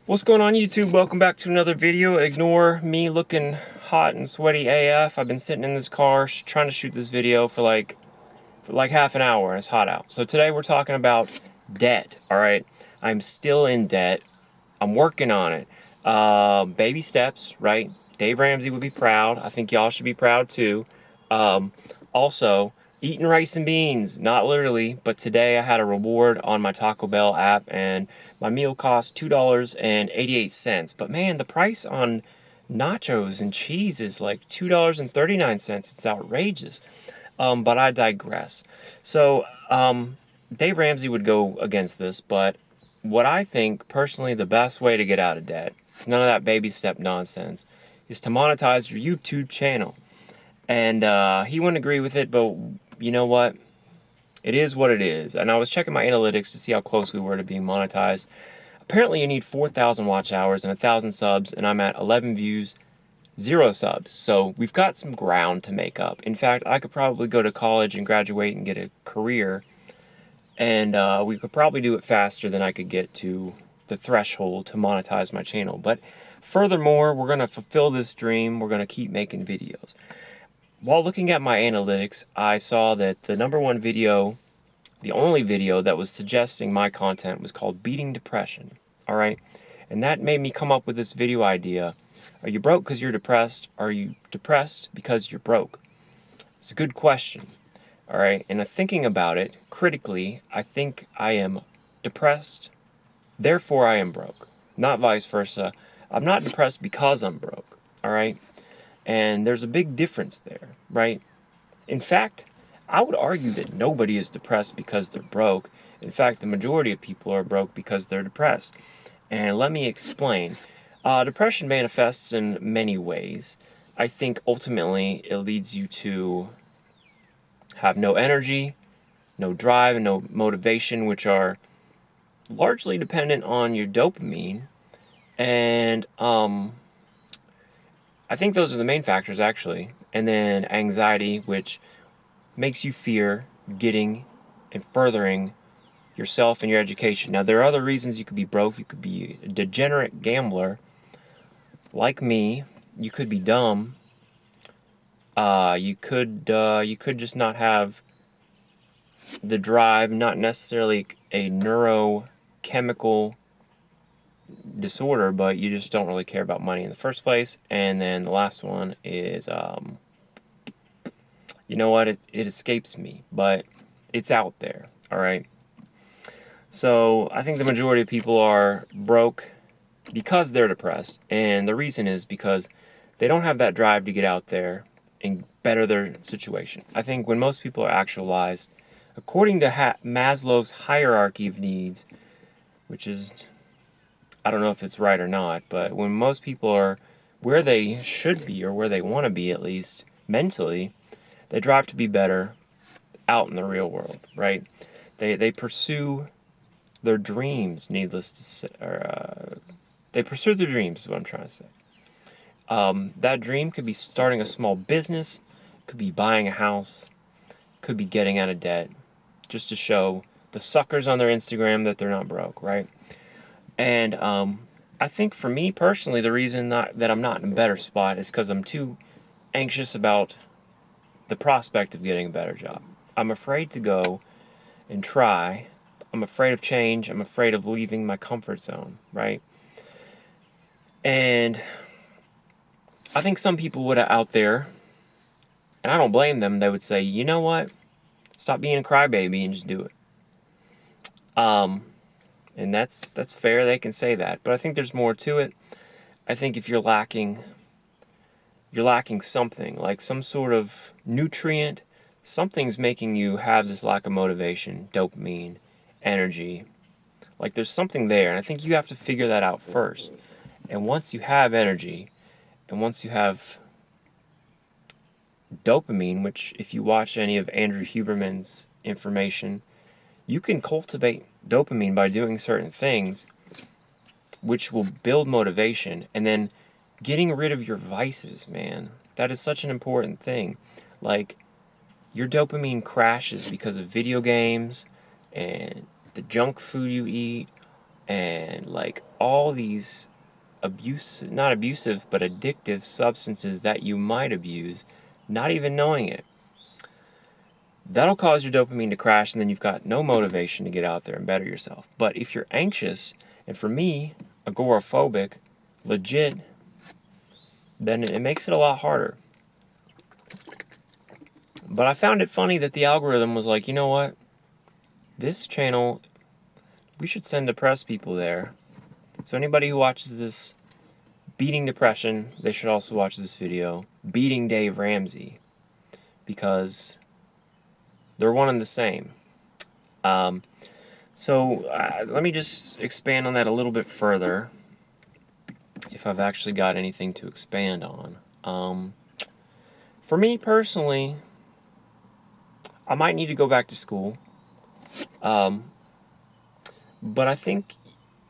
What's going on, YouTube? Welcome back to another video. Ignore me looking hot and sweaty AF. I've been sitting in this car trying to shoot this video for like half an hour and it's hot out. So today we're talking about debt, alright? I'm still in debt. I'm working on it. Baby steps, right? Dave Ramsey would be proud. I think y'all should be proud too. Also, eating rice and beans, not literally, but today I had a reward on my Taco Bell app and my meal cost $2.88. But man, the price on nachos and cheese is like $2.39. It's outrageous. But I digress. So, Dave Ramsey would go against this, but what I think, personally, the best way to get out of debt, none of that baby step nonsense, is to monetize your YouTube channel. And he wouldn't agree with it, but you know what? It is what it is. And I was checking my analytics to see how close we were to being monetized. Apparently you need 4,000 watch hours and 1,000 subs, and I'm at 11 views, 0 subs. So we've got some ground to make up. In fact, I could probably go to college and graduate and get a career, and we could probably do it faster than I could get to the threshold to monetize my channel. But furthermore, we're going to fulfill this dream. We're going to keep making videos. While looking at my analytics, I saw that the #1 video, the only video that was suggesting my content, was called Beating Depression. Alright? And that made me come up with this video idea. Are you broke because you're depressed? Are you depressed because you're broke? It's a good question. Alright? And thinking about it critically, I think I am depressed, therefore I am broke. Not vice versa. I'm not depressed because I'm broke. Alright? And there's a big difference there, right? In fact, I would argue that nobody is depressed because they're broke. In fact, the majority of people are broke because they're depressed. And let me explain. Depression manifests in many ways. I think ultimately it leads you to have no energy, no drive, and no motivation, which are largely dependent on your dopamine. And I think those are the main factors, actually. And then anxiety, which makes you fear getting and furthering yourself and your education. Now, there are other reasons you could be broke. You could be a degenerate gambler, like me. You could be dumb. You could just not have the drive, not necessarily a neurochemical disorder, but you just don't really care about money in the first place. And then the last one is, you know what, it escapes me, but it's out there, alright? So I think the majority of people are broke because they're depressed, and the reason is because they don't have that drive to get out there and better their situation. I think when most people are actualized, according to Maslow's hierarchy of needs, which is, I don't know if it's right or not, but when most people are where they should be, or where they want to be at least, mentally, they drive to be better out in the real world, right? They pursue their dreams, needless to say, or they pursue their dreams is what I'm trying to say. That dream could be starting a small business, could be buying a house, could be getting out of debt, just to show the suckers on their Instagram that they're not broke, right? And I think for me personally, the reason that I'm not in a better spot is because I'm too anxious about the prospect of getting a better job. I'm afraid to go and try. I'm afraid of change. I'm afraid of leaving my comfort zone, right? And I think some people would out there, and I don't blame them, they would say, you know what? Stop being a crybaby and just do it. And that's fair, they can say that. But I think there's more to it. I think if you're lacking something, like some sort of nutrient, something's making you have this lack of motivation, dopamine, energy. Like there's something there, and I think you have to figure that out first. And once you have energy, and once you have dopamine, which if you watch any of Andrew Huberman's information, you can cultivate dopamine by doing certain things, which will build motivation. And then getting rid of your vices, man. That is such an important thing. Like, your dopamine crashes because of video games and the junk food you eat and like all these not abusive, but addictive substances that you might abuse, not even knowing it. That'll cause your dopamine to crash, and then you've got no motivation to get out there and better yourself. But if you're anxious, and for me, agoraphobic, legit, then it makes it a lot harder. But I found it funny that the algorithm was like, you know what? This channel, we should send depressed people there. So anybody who watches this beating depression, they should also watch this video, beating Dave Ramsey, because they're one and the same. So let me just expand on that a little bit further, if I've actually got anything to expand on. For me personally, I might need to go back to school. But I think,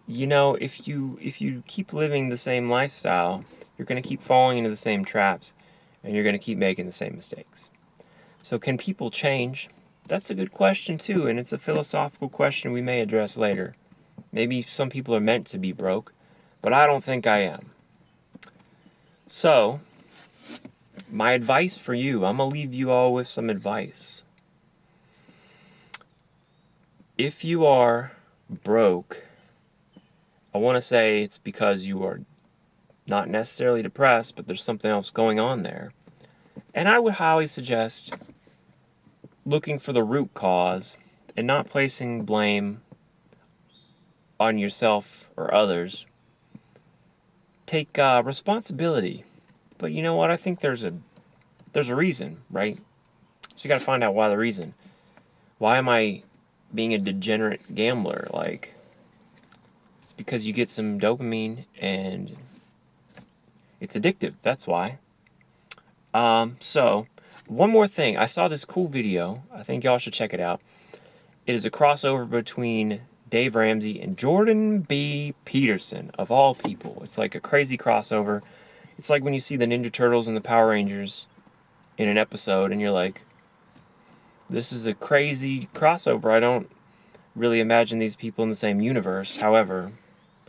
you know, if you keep living the same lifestyle, you're going to keep falling into the same traps, and you're going to keep making the same mistakes. So can people change? That's a good question too, and it's a philosophical question we may address later. Maybe some people are meant to be broke, but I don't think I am. So, my advice for you, I'm going to leave you all with some advice. If you are broke, I want to say it's because you are not necessarily depressed, but there's something else going on there. And I would highly suggest looking for the root cause and not placing blame on yourself or others. Take responsibility. But you know what? I think there's a reason, right? So you got to find out why the reason. Why am I being a degenerate gambler? Like, it's because you get some dopamine and it's addictive. That's why. So, one more thing. I saw this cool video. I think y'all should check it out. It is a crossover between Dave Ramsey and Jordan B. Peterson, of all people. It's like a crazy crossover. It's like when you see the Ninja Turtles and the Power Rangers in an episode, and you're like, this is a crazy crossover. I don't really imagine these people in the same universe. However,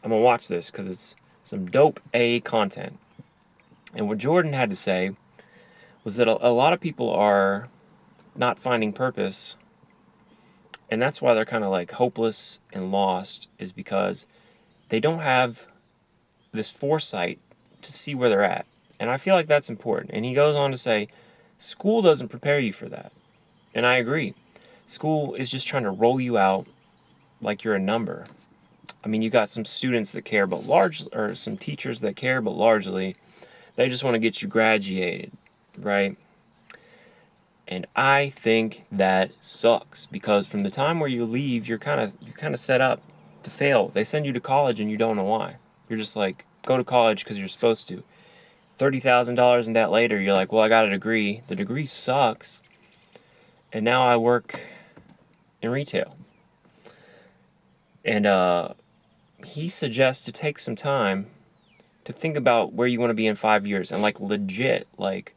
I'm going to watch this because it's some dope A content. And what Jordan had to say was that a lot of people are not finding purpose, and that's why they're kind of like hopeless and lost, is because they don't have this foresight to see where they're at. And I feel like that's important. And he goes on to say, school doesn't prepare you for that. And I agree. School is just trying to roll you out like you're a number. I mean, you got some students that care, but or some teachers that care, but largely, they just want to get you graduated, right? And I think that sucks, because from the time where you leave, you're kind of set up to fail. They send you to college and you don't know why. You're just like, go to college because you're supposed to. $30,000 in debt later, you're like, well, I got a degree. The degree sucks. And now I work in retail. And he suggests to take some time to think about where you want to be in 5 years. And like legit, like,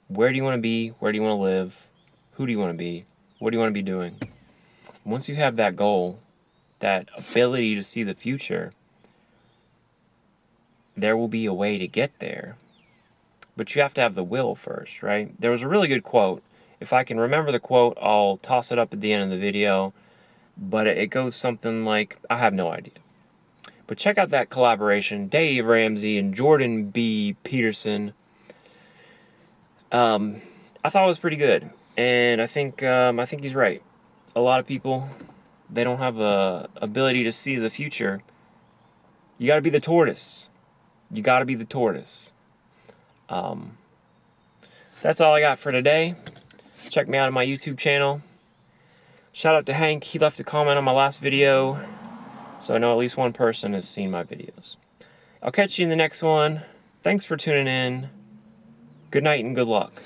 where do you want to be? Where do you want to live? Who do you want to be? What do you want to be doing? Once you have that goal, that ability to see the future, there will be a way to get there. But you have to have the will first, right? There was a really good quote. If I can remember the quote, I'll toss it up at the end of the video. But it goes something like, I have no idea. But check out that collaboration, Dave Ramsey and Jordan B. Peterson. I thought it was pretty good. And I think he's right. A lot of people, they don't have the ability to see the future. You got to be the tortoise. You got to be the tortoise. That's all I got for today. Check me out on my YouTube channel. Shout out to Hank. He left a comment on my last video, so I know at least one person has seen my videos. I'll catch you in the next one. Thanks for tuning in. Good night and good luck.